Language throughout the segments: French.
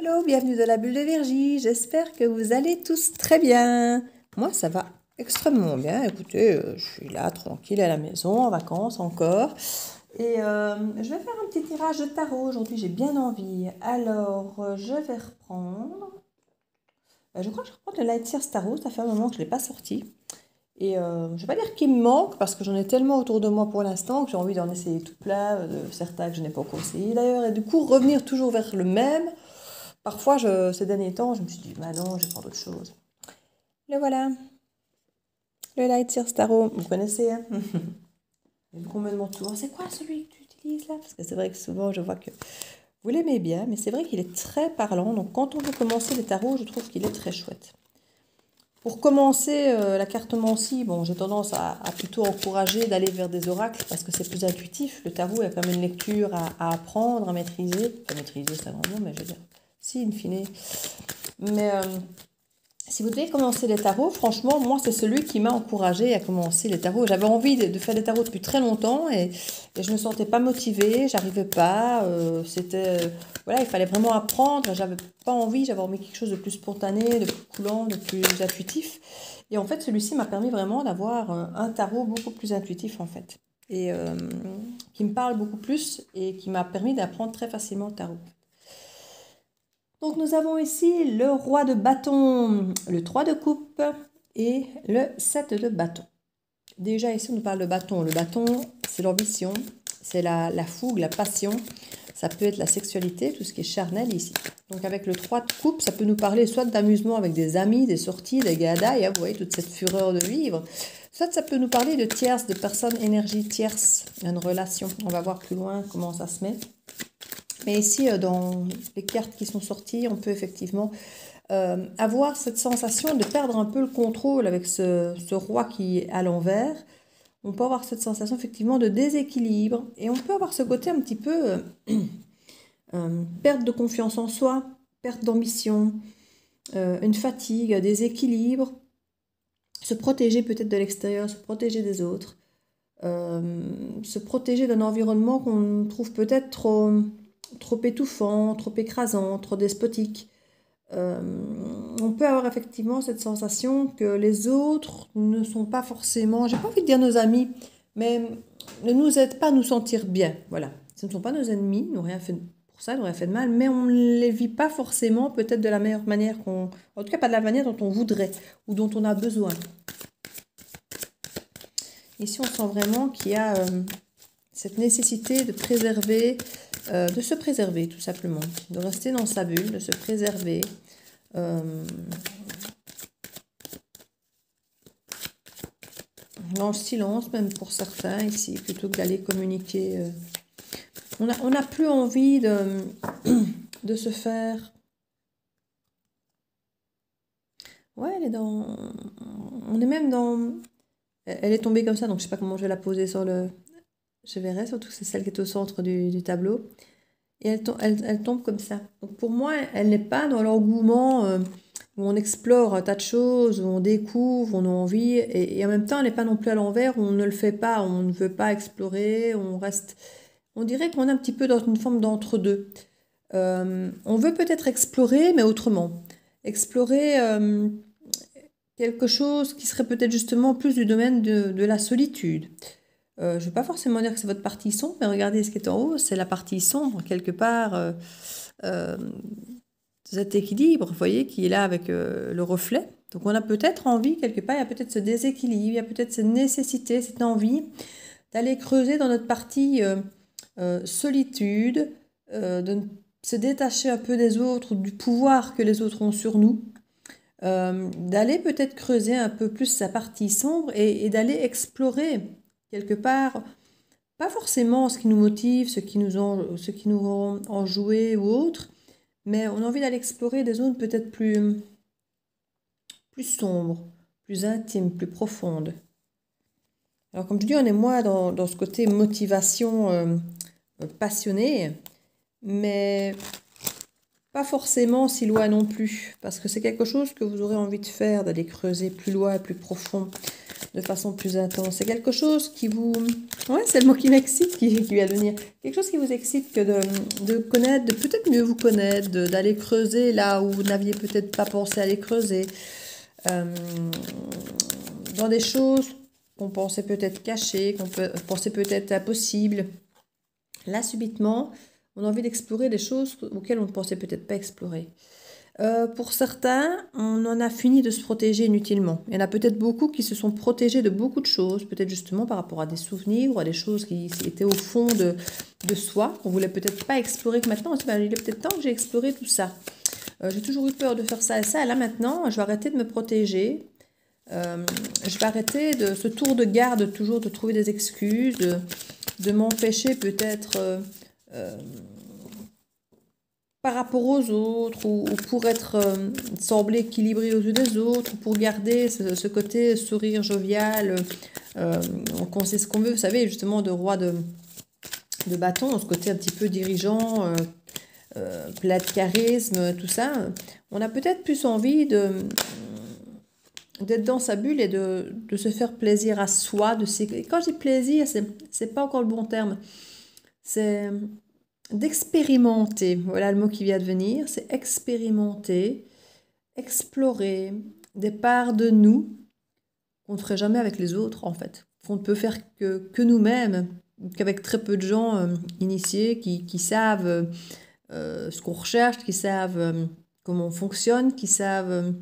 Hello, bienvenue dans la bulle de Virgie. J'espère que vous allez tous très bien. Moi, ça va extrêmement bien. Écoutez, je suis là tranquille à la maison, en vacances encore. Et je vais faire un petit tirage de tarot aujourd'hui. J'ai bien envie. Alors, je vais reprendre. Je crois que je vais reprendre le Light Years Tarot. Ça fait un moment que je ne l'ai pas sorti. Et je ne vais pas dire qu'il me manque parce que j'en ai tellement autour de moi pour l'instant que j'ai envie d'en essayer tout plein, de certains que je n'ai pas encore essayé d'ailleurs. Et du coup, revenir toujours vers le même. Parfois, ces derniers temps, je me suis dit, bah non, je vais prendre autre chose. Le voilà, le Light Years Tarot. Vous connaissez, hein? Et donc on me demande souvent, c'est quoi celui que tu utilises là? Parce que c'est vrai que souvent, je vois que vous l'aimez bien, mais c'est vrai qu'il est très parlant. Donc quand on veut commencer les tarots, je trouve qu'il est très chouette. Pour commencer la cartomancie, bon, j'ai tendance à plutôt encourager d'aller vers des oracles parce que c'est plus intuitif. Le tarot, il y a quand même une lecture à apprendre, à maîtriser. Enfin, maîtriser, c'est un grand mot, mais je veux dire, si, in fine. Mais si vous devez commencer les tarots, franchement, moi, c'est celui qui m'a encouragée à commencer les tarots. J'avais envie de faire des tarots depuis très longtemps et je ne me sentais pas motivée, j'arrivais pas. Voilà, il fallait vraiment apprendre. J'avais pas envie, j'avais envie de quelque chose de plus spontané, de plus coulant, de plus intuitif. Et en fait, celui-ci m'a permis vraiment d'avoir un tarot beaucoup plus intuitif, en fait. Et qui me parle beaucoup plus et qui m'a permis d'apprendre très facilement le tarot. Donc nous avons ici le roi de bâton, le 3 de coupe et le 7 de bâton. Déjà ici on nous parle de bâton. Le bâton c'est l'ambition, c'est la fougue, la passion. Ça peut être la sexualité, tout ce qui est charnel ici. Donc avec le 3 de coupe, ça peut nous parler soit d'amusement avec des amis, des sorties, des gadailles, hein, vous voyez toute cette fureur de vivre. Soit ça peut nous parler de tierces, de personnes, énergie tierce, une relation. On va voir plus loin comment ça se met. Mais ici, dans les cartes qui sont sorties, on peut effectivement avoir cette sensation de perdre un peu le contrôle avec ce roi qui est à l'envers. On peut avoir cette sensation effectivement de déséquilibre et on peut avoir ce côté un petit peu perte de confiance en soi, perte d'ambition, une fatigue, un déséquilibre, se protéger peut-être de l'extérieur, se protéger des autres, se protéger d'un environnement qu'on trouve peut-être trop étouffant, trop écrasant, trop despotique. On peut avoir effectivement cette sensation que les autres ne sont pas forcément, j'ai pas envie de dire nos amis, mais ne nous aident pas à nous sentir bien. Voilà. Ce ne sont pas nos ennemis, ils n'ont rien fait pour ça, ils n'ont rien fait de mal, mais on ne les vit pas forcément peut-être de la meilleure manière en tout cas pas de la manière dont on voudrait ou dont on a besoin. Ici, on sent vraiment qu'il y a cette nécessité de préserver, de se préserver tout simplement, de rester dans sa bulle, de se préserver. Dans le silence, même pour certains ici, plutôt que d'aller communiquer. On n'a plus envie de se faire... Ouais, elle est dans... On est même dans... Elle est tombée comme ça, donc je ne sais pas comment je vais la poser sur le... Je verrai, surtout que c'est celle qui est au centre du tableau. Et elle tombe comme ça. Donc pour moi, elle n'est pas dans l'engouement où on explore un tas de choses, où on découvre, on a envie. Et en même temps, elle n'est pas non plus à l'envers, où on ne le fait pas, on ne veut pas explorer, on reste... On dirait qu'on est un petit peu dans une forme d'entre-deux. On veut peut-être explorer, mais autrement. Explorer quelque chose qui serait peut-être justement plus du domaine de la solitude. Je ne veux pas forcément dire que c'est votre partie sombre, mais regardez ce qui est en haut, c'est la partie sombre, quelque part, cet équilibre, vous voyez, qui est là avec le reflet. Donc on a peut-être envie, quelque part, il y a peut-être ce déséquilibre, il y a peut-être cette nécessité, cette envie d'aller creuser dans notre partie solitude, de se détacher un peu des autres, du pouvoir que les autres ont sur nous, d'aller peut-être creuser un peu plus sa partie sombre et d'aller explorer quelque part, pas forcément ce qui nous motive, ce qui nous rend enjoués ou autre, mais on a envie d'aller explorer des zones peut-être plus sombres, plus intimes, plus profondes. Alors comme je dis, on est moins dans ce côté motivation passionnée, mais pas forcément si loin non plus, parce que c'est quelque chose que vous aurez envie de faire, d'aller creuser plus loin, plus profond. de façon plus intense. C'est quelque chose qui vous... Ouais, c'est le mot qui m'excite qui vient de venir. Quelque chose qui vous excite que de connaître, de peut-être mieux vous connaître, d'aller creuser là où vous n'aviez peut-être pas pensé aller creuser. Dans des choses qu'on pensait peut-être cachées, qu'on pensait peut-être impossibles. Là, subitement, on a envie d'explorer des choses auxquelles on ne pensait peut-être pas explorer. Pour certains, on en a fini de se protéger inutilement. Il y en a peut-être beaucoup qui se sont protégés de beaucoup de choses, peut-être justement par rapport à des souvenirs ou à des choses qui étaient au fond de soi, qu'on voulait peut-être pas explorer, que maintenant on se dit, il est peut-être temps que j'ai exploré tout ça. J'ai toujours eu peur de faire ça et ça, et là maintenant, je vais arrêter de me protéger. Je vais arrêter de ce tour de garde, toujours de trouver des excuses, de m'empêcher peut-être... par rapport aux autres ou pour être sembler équilibré aux yeux des autres, pour garder ce côté sourire jovial, qu'on sait ce qu'on veut, vous savez, justement de roi de bâton, ce côté un petit peu dirigeant, plein de charisme, tout ça. On a peut-être plus envie d'être dans sa bulle et de se faire plaisir à soi. Quand je dis plaisir, c'est pas encore le bon terme. C'est... d'expérimenter, voilà le mot qui vient de venir, c'est expérimenter, explorer des parts de nous qu'on ne ferait jamais avec les autres en fait, qu'on ne peut faire que nous-mêmes, qu'avec très peu de gens initiés qui savent ce qu'on recherche, qui savent comment on fonctionne, qui savent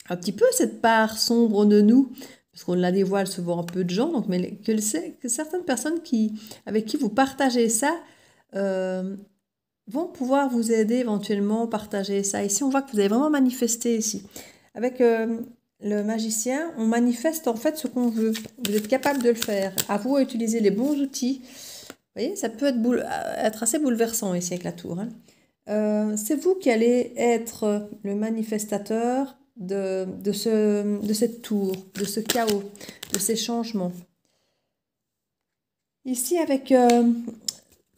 un petit peu cette part sombre de nous, parce qu'on la dévoile souvent à peu de gens, donc, mais que certaines personnes avec qui vous partagez ça, vont pouvoir vous aider éventuellement, partager ça. Ici, on voit que vous avez vraiment manifesté ici. Avec le magicien, on manifeste en fait ce qu'on veut. Vous êtes capable de le faire. À vous à utiliser les bons outils. Vous voyez, ça peut être assez bouleversant ici avec la tour. Hein. C'est vous qui allez être le manifestateur de cette tour, de ce chaos, de ces changements. Ici, avec...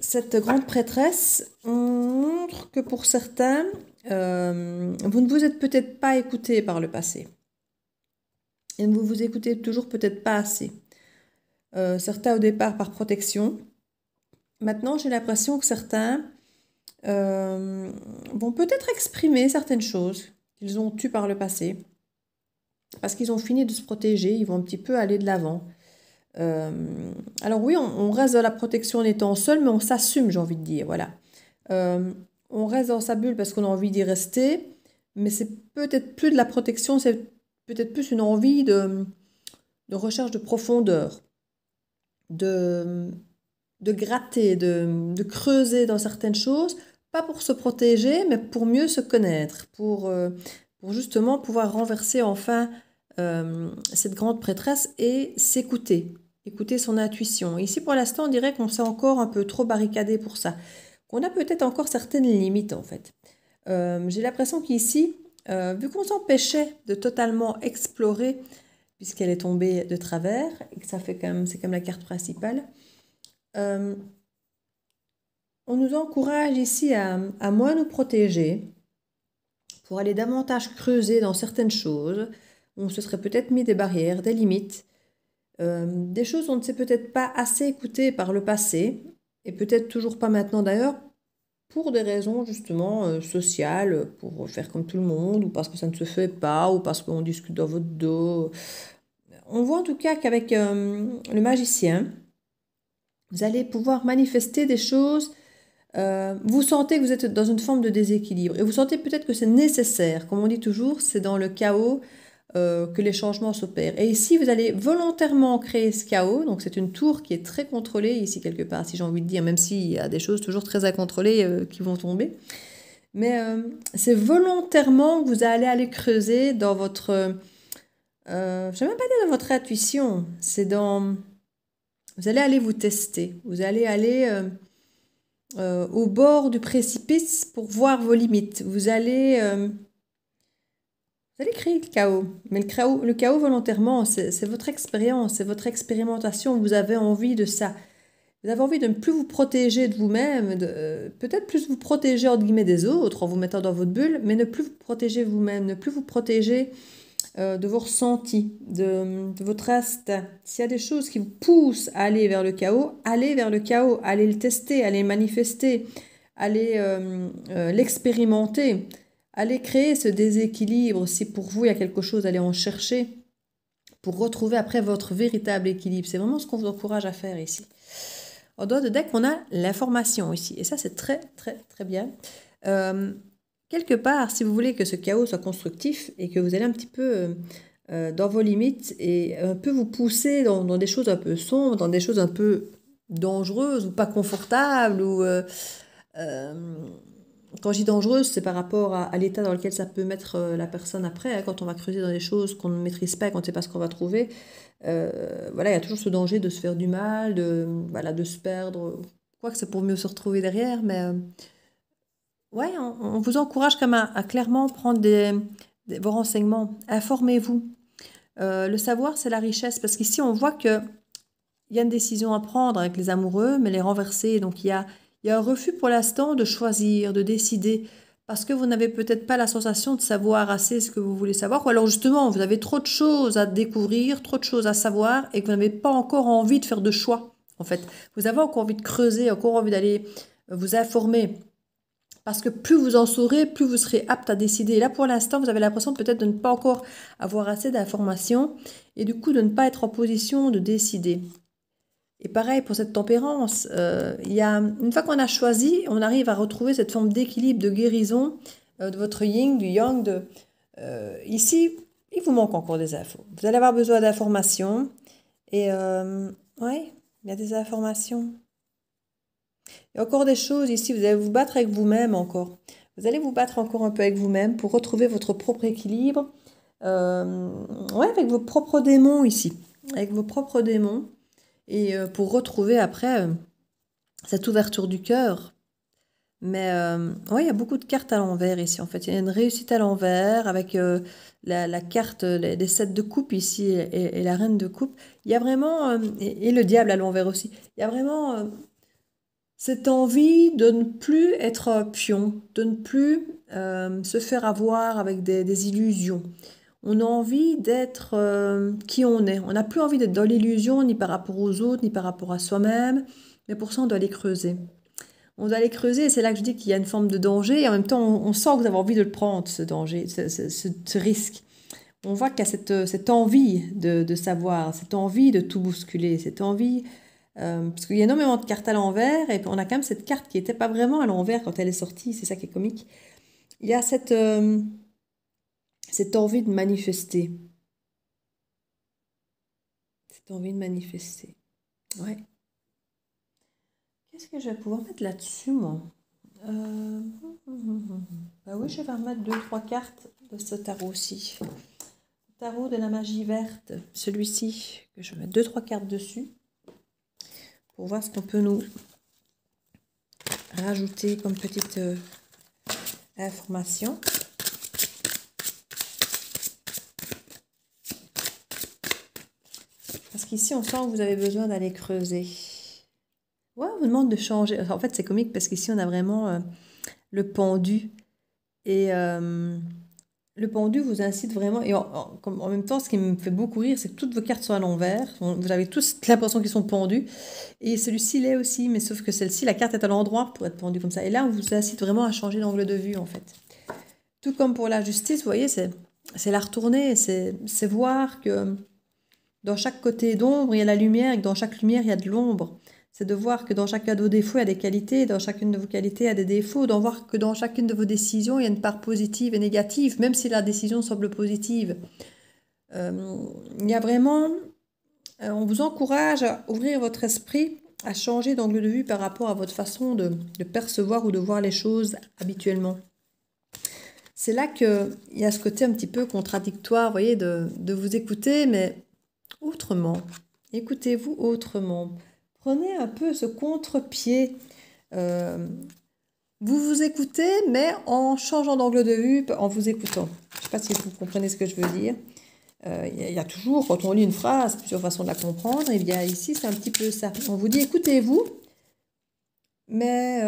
cette grande prêtresse, on montre que pour certains, vous ne vous êtes peut-être pas écouté par le passé. Et vous vous écoutez toujours peut-être pas assez. Certains au départ par protection. Maintenant, j'ai l'impression que certains vont peut-être exprimer certaines choses qu'ils ont eues par le passé. Parce qu'ils ont fini de se protéger, ils vont un petit peu aller de l'avant. Alors oui, on reste dans la protection en étant seul, mais on s'assume, j'ai envie de dire, voilà. On reste dans sa bulle parce qu'on a envie d'y rester, mais c'est peut-être plus de la protection, c'est peut-être plus une envie de recherche de profondeur, de gratter, de creuser dans certaines choses, pas pour se protéger, mais pour mieux se connaître, pour justement pouvoir renverser enfin cette grande prêtresse et s'écouter. Écouter son intuition. Ici, pour l'instant, on dirait qu'on s'est encore un peu trop barricadé pour ça. Qu'on a peut-être encore certaines limites, en fait. J'ai l'impression qu'ici, vu qu'on s'empêchait de totalement explorer, puisqu'elle est tombée de travers, et que ça fait quand même, c'est comme la carte principale, on nous encourage ici à moins nous protéger, pour aller davantage creuser dans certaines choses. On se serait peut-être mis des barrières, des limites, des choses qu'on ne s'est peut-être pas assez écoutées par le passé, et peut-être toujours pas maintenant d'ailleurs, pour des raisons justement sociales, pour faire comme tout le monde, ou parce que ça ne se fait pas, ou parce qu'on discute dans votre dos. On voit en tout cas qu'avec le magicien, vous allez pouvoir manifester des choses. Vous sentez que vous êtes dans une forme de déséquilibre, et vous sentez peut-être que c'est nécessaire. Comme on dit toujours, c'est dans le chaos que les changements s'opèrent. Et ici, vous allez volontairement créer ce chaos. Donc, c'est une tour qui est très contrôlée ici, quelque part, si j'ai envie de dire, même s'il y a des choses toujours très à contrôler qui vont tomber. Mais c'est volontairement que vous allez aller creuser dans votre... je ne vais même pas dire dans votre intuition. C'est dans... Vous allez aller vous tester. Vous allez aller au bord du précipice pour voir vos limites. Vous allez créer le chaos, mais le chaos volontairement, c'est votre expérience, c'est votre expérimentation, vous avez envie de ça. Vous avez envie de ne plus vous protéger de vous-même, peut-être plus vous protéger entre guillemets des autres en vous mettant dans votre bulle, mais ne plus vous protéger vous-même, ne plus vous protéger de vos ressentis, de votre instinct. S'il y a des choses qui vous poussent à aller vers le chaos, allez vers le chaos, allez le tester, allez le manifester, allez l'expérimenter, allez créer ce déséquilibre. Si pour vous il y a quelque chose, allez en chercher pour retrouver après votre véritable équilibre. C'est vraiment ce qu'on vous encourage à faire ici. En dehors de deck, on a l'information ici. Et ça, c'est très, très, très bien. Quelque part, si vous voulez que ce chaos soit constructif et que vous allez un petit peu dans vos limites et un peu vous pousser dans des choses un peu sombres, dans des choses un peu dangereuses ou pas confortables ou... quand je dis dangereuse, c'est par rapport à l'état dans lequel ça peut mettre la personne après, hein, quand on va creuser dans des choses qu'on ne maîtrise pas, qu'on ne sait pas ce qu'on va trouver. Voilà, il y a toujours ce danger de se faire du mal, voilà, de se perdre. Quoique c'est pour mieux se retrouver derrière, mais ouais, on vous encourage quand même à clairement prendre vos renseignements. Informez-vous. Le savoir, c'est la richesse, parce qu'ici, on voit qu'il y a une décision à prendre avec les amoureux, mais les renverser. Donc, il y a un refus pour l'instant de choisir, de décider, parce que vous n'avez peut-être pas la sensation de savoir assez ce que vous voulez savoir, ou alors justement, vous avez trop de choses à découvrir, trop de choses à savoir, et que vous n'avez pas encore envie de faire de choix, en fait. Vous avez encore envie de creuser, encore envie d'aller vous informer, parce que plus vous en saurez, plus vous serez apte à décider. Et là, pour l'instant, vous avez l'impression peut-être de ne pas encore avoir assez d'informations, et du coup, de ne pas être en position de décider. Et pareil pour cette tempérance, une fois qu'on a choisi, on arrive à retrouver cette forme d'équilibre, de guérison de votre yin, du yang. Ici, il vous manque encore des infos. Vous allez avoir besoin d'informations. Et ouais, il y a des informations. Il y a encore des choses ici, vous allez vous battre avec vous-même encore. Vous allez vous battre encore un peu avec vous-même pour retrouver votre propre équilibre. Ouais, avec vos propres démons ici. Avec vos propres démons. Et pour retrouver après cette ouverture du cœur. Mais ouais, il y a beaucoup de cartes à l'envers ici en fait. Il y a une réussite à l'envers avec la carte des 7 de coupe ici et la reine de coupe. Il y a vraiment, et le diable à l'envers aussi, il y a vraiment cette envie de ne plus être pion, de ne plus se faire avoir avec des illusions. On a envie d'être qui on est. On n'a plus envie d'être dans l'illusion, ni par rapport aux autres, ni par rapport à soi-même. Mais pour ça, on doit les creuser. On doit les creuser, et c'est là que je dis qu'il y a une forme de danger. Et en même temps, on sent que vous avez envie de le prendre, ce danger, ce risque. On voit qu'il y a cette envie de savoir, cette envie de tout bousculer, cette envie... parce qu'il y a énormément de cartes à l'envers, et on a quand même cette carte qui n'était pas vraiment à l'envers quand elle est sortie. C'est ça qui est comique. Il y a cette envie de manifester. Cette envie de manifester. Ouais. Qu'est-ce que je vais pouvoir mettre là-dessus, moi Bah oui, je vais remettre 2-3 cartes de ce tarot-ci. Tarot de la magie verte, celui-ci, que je vais mettre 2-3 cartes dessus pour voir ce qu'on peut nous rajouter comme petite information. Parce qu'ici, on sent que vous avez besoin d'aller creuser. Ouais, on vous demande de changer. En fait, c'est comique parce qu'ici, on a vraiment le pendu. Et le pendu vous incite vraiment. Et en même temps, ce qui me fait beaucoup rire, c'est que toutes vos cartes sont à l'envers. Vous avez tous l'impression qu'ils sont pendus. Et celui-ci l'est aussi, mais sauf que celle-ci, la carte est à l'endroit pour être pendue comme ça. Et là, on vous incite vraiment à changer d'angle de vue, en fait. Tout comme pour la justice, vous voyez, c'est la retourner. C'est voir que dans chaque côté d'ombre, il y a la lumière et que dans chaque lumière, il y a de l'ombre. C'est de voir que dans chacun de vos défauts, il y a des qualités, dans chacune de vos qualités, il y a des défauts, d'en voir que dans chacune de vos décisions, il y a une part positive et négative, même si la décision semble positive. Il y a vraiment... on vous encourage à ouvrir votre esprit, à changer d'angle de vue par rapport à votre façon de percevoir ou de voir les choses habituellement. C'est là qu'il y a ce côté un petit peu contradictoire, vous voyez, de vous écouter, mais autrement. Écoutez-vous autrement. Prenez un peu ce contre-pied. Vous vous écoutez, mais en changeant d'angle de vue, en vous écoutant. Je ne sais pas si vous comprenez ce que je veux dire. Il y a toujours, quand on lit une phrase, plusieurs façons de la comprendre. Et bien ici, c'est un petit peu ça. On vous dit, écoutez-vous, mais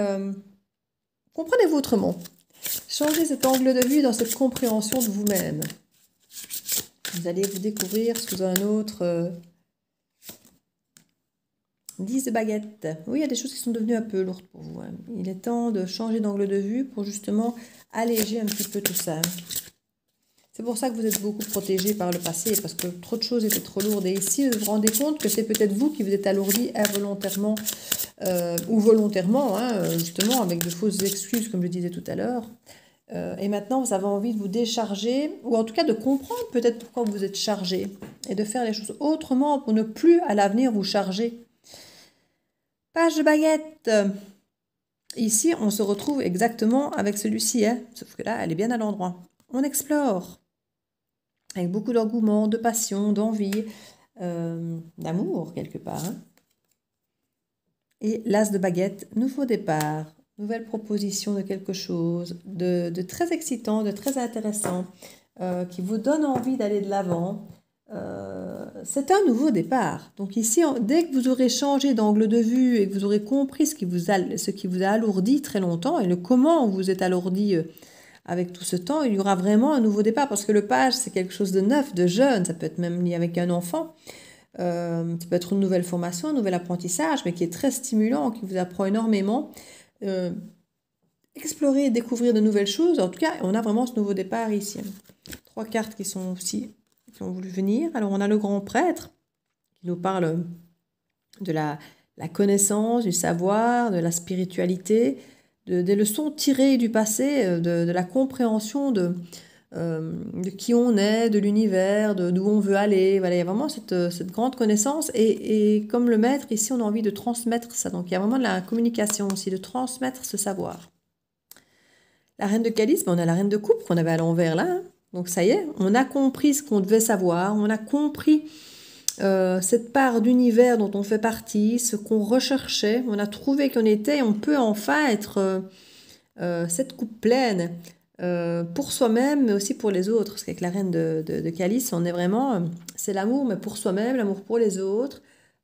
comprenez-vous autrement. Changez cet angle de vue dans cette compréhension de vous-même. Vous allez vous découvrir sous un autre 10 de baguette. Oui, il y a des choses qui sont devenues un peu lourdes pour vous. Il est temps de changer d'angle de vue pour justement alléger un petit peu tout ça. C'est pour ça que vous êtes beaucoup protégé par le passé, parce que trop de choses étaient trop lourdes. Et ici, vous vous rendez compte que c'est peut-être vous qui vous êtes alourdi involontairement ou volontairement, justement, avec de fausses excuses, comme je disais tout à l'heure. Et maintenant, vous avez envie de vous décharger, ou en tout cas de comprendre peut-être pourquoi vous êtes chargé, et de faire les choses autrement pour ne plus à l'avenir vous charger. Page de baguette. Ici, on se retrouve exactement avec celui-ci, sauf que là, elle est bien à l'endroit. On explore, avec beaucoup d'engouement, de passion, d'envie, d'amour quelque part. Et l'as de baguette, nouveau départ, nouvelle proposition de quelque chose, de très excitant, de très intéressant, qui vous donne envie d'aller de l'avant. C'est un nouveau départ. Donc ici, dès que vous aurez changé d'angle de vue et que vous aurez compris ce qui vous a alourdi très longtemps et le comment vous êtes alourdi avec tout ce temps, il y aura vraiment un nouveau départ parce que le page, c'est quelque chose de neuf, de jeune, ça peut être même lié avec un enfant. Ça peut être une nouvelle formation, un nouvel apprentissage, mais qui est très stimulant, qui vous apprend énormément. Explorer et découvrir de nouvelles choses. En tout cas, on a vraiment ce nouveau départ ici. 3 cartes qui sont aussi, qui ont voulu venir. Alors, on a le grand prêtre qui nous parle de la connaissance, du savoir, de la spiritualité, des leçons tirées du passé, de la compréhension de qui on est, de l'univers, d'où on veut aller. Voilà, il y a vraiment cette grande connaissance. Et comme le maître, ici, on a envie de transmettre ça. Donc, il y a vraiment de la communication aussi, de transmettre ce savoir. La reine de calice, on a la reine de coupe qu'on avait à l'envers là. Donc, ça y est, on a compris ce qu'on devait savoir. On a compris cette part d'univers dont on fait partie, ce qu'on recherchait. On a trouvé qu'on était, on peut enfin être cette coupe pleine. Pour soi-même, mais aussi pour les autres. Parce qu'avec la reine de calice, on est vraiment... c'est l'amour, mais pour soi-même, l'amour pour les autres.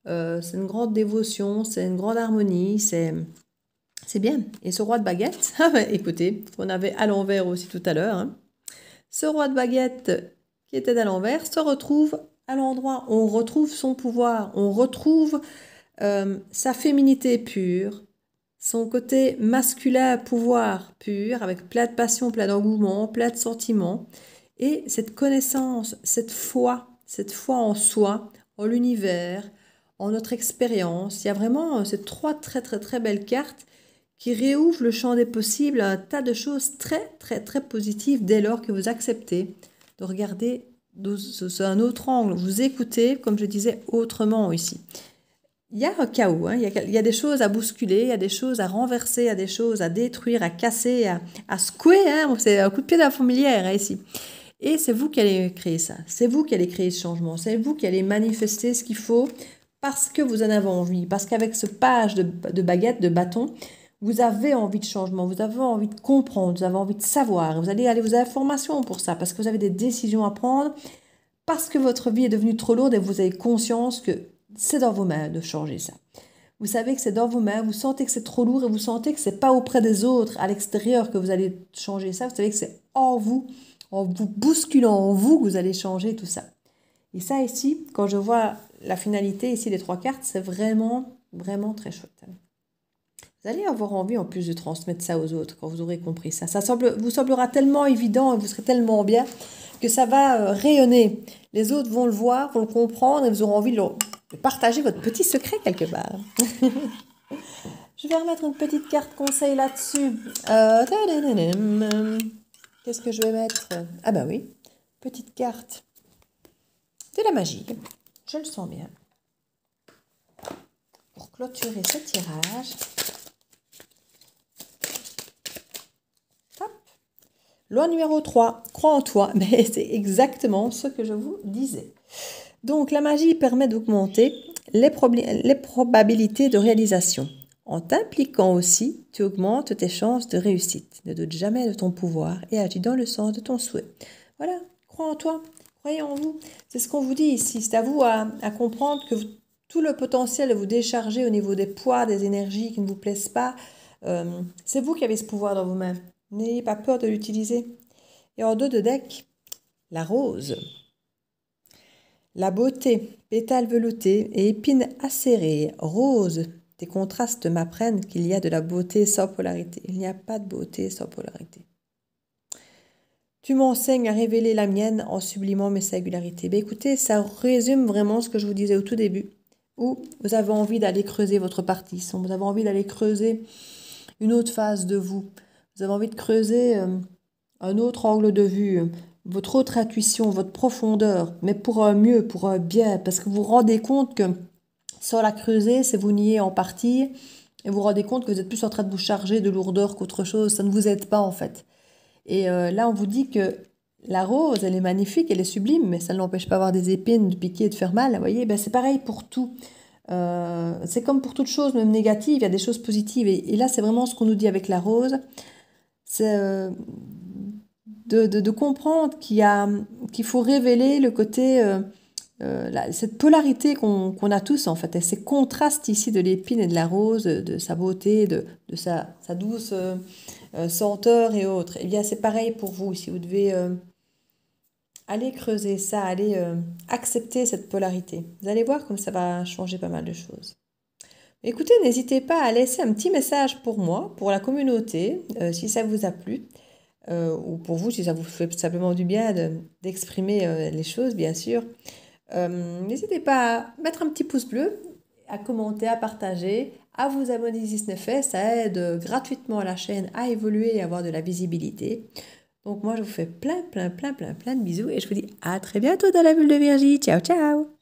C'est une grande dévotion, c'est une grande harmonie, c'est bien. Et ce roi de baguette, écoutez, qu'on avait à l'envers aussi tout à l'heure, ce roi de baguette qui était à l'envers se retrouve à l'endroit. On retrouve son pouvoir, on retrouve sa féminité pure, son côté masculin, pouvoir pur, avec plein de passion, plein d'engouement, plein de sentiments. Et cette connaissance, cette foi en soi, en l'univers, en notre expérience. Il y a vraiment ces 3 très très très belles cartes qui réouvrent le champ des possibles à un tas de choses très très très positives dès lors que vous acceptez de regarder sous un autre angle. Vous écoutez, comme je disais, autrement ici. Il y a un chaos, il y a des choses à bousculer, il y a des choses à renverser, il y a des choses à détruire, à casser, à secouer. C'est un coup de pied de la fourmilière ici. Et c'est vous qui allez créer ça. C'est vous qui allez créer ce changement. C'est vous qui allez manifester ce qu'il faut parce que vous en avez envie. Parce qu'avec ce page de baguette, de bâton, vous avez envie de changement, vous avez envie de comprendre, vous avez envie de savoir. Vous allez aller vous informations pour ça parce que vous avez des décisions à prendre, parce que votre vie est devenue trop lourde et vous avez conscience que c'est dans vos mains de changer ça. Vous savez que c'est dans vos mains, vous sentez que c'est trop lourd et vous sentez que c'est pas auprès des autres, à l'extérieur, que vous allez changer ça. Vous savez que c'est en vous bousculant en vous, que vous allez changer tout ça. Et ça ici, quand je vois la finalité ici des 3 cartes, c'est vraiment, vraiment très chouette. Vous allez avoir envie en plus de transmettre ça aux autres quand vous aurez compris ça. Ça vous semblera tellement évident et vous serez tellement bien que ça va rayonner. Les autres vont le voir, vont le comprendre et vous aurez envie de partager votre petit secret quelque part. Je vais remettre une petite carte conseil là-dessus. Qu'est-ce que je vais mettre? Ah bah oui, petite carte de la magie. Je le sens bien. Pour clôturer ce tirage. Hop. Loi numéro 3, crois en toi. Mais c'est exactement ce que je vous disais. Donc la magie permet d'augmenter les probabilités de réalisation. En t'impliquant aussi, tu augmentes tes chances de réussite. Ne doute jamais de ton pouvoir et agis dans le sens de ton souhait. Voilà, crois en toi, croyez en vous. C'est ce qu'on vous dit ici. C'est à vous à comprendre que tout le potentiel de vous décharger au niveau des poids, des énergies qui ne vous plaisent pas, c'est vous qui avez ce pouvoir dans vos mains. N'ayez pas peur de l'utiliser. Et en 2 de deck, la rose. La beauté, pétales veloutés et épines acérées, roses, tes contrastes m'apprennent qu'il y a de la beauté sans polarité. Il n'y a pas de beauté sans polarité. Tu m'enseignes à révéler la mienne en sublimant mes singularités. Ben écoutez, ça résume vraiment ce que je vous disais au tout début, où vous avez envie d'aller creuser votre partie sombre, vous avez envie d'aller creuser une autre phase de vous, vous avez envie de creuser un autre angle de vue, votre autre intuition, votre profondeur, mais pour un mieux, pour un bien, parce que vous vous rendez compte que sans la creuser, c'est vous nier en partie, et vous vous rendez compte que vous êtes plus en train de vous charger de lourdeur qu'autre chose, ça ne vous aide pas en fait. Et là, on vous dit que la rose, elle est magnifique, elle est sublime, mais ça ne l'empêche pas d'avoir des épines, de piquer, de faire mal. Vous voyez, ben, c'est pareil pour tout. C'est comme pour toute chose, même négative, il y a des choses positives. Et là, c'est vraiment ce qu'on nous dit avec la rose. C'est de comprendre qu'il faut révéler le côté, cette polarité qu'on a tous, en fait. Et ces contrastes ici de l'épine et de la rose, de sa beauté, de sa douce senteur et autres. Eh bien, c'est pareil pour vous. Si vous devez aller creuser ça, aller accepter cette polarité. Vous allez voir comme ça va changer pas mal de choses. Écoutez, n'hésitez pas à laisser un petit message pour moi, pour la communauté, si ça vous a plu, ou pour vous, si ça vous fait simplement du bien d'exprimer les choses, bien sûr. N'hésitez pas à mettre un petit pouce bleu, à commenter, à partager, à vous abonner si ce n'est fait. Ça aide gratuitement la chaîne à évoluer et à avoir de la visibilité. Donc moi, je vous fais plein de bisous et je vous dis à très bientôt dans la bulle de Virgie. Ciao, ciao!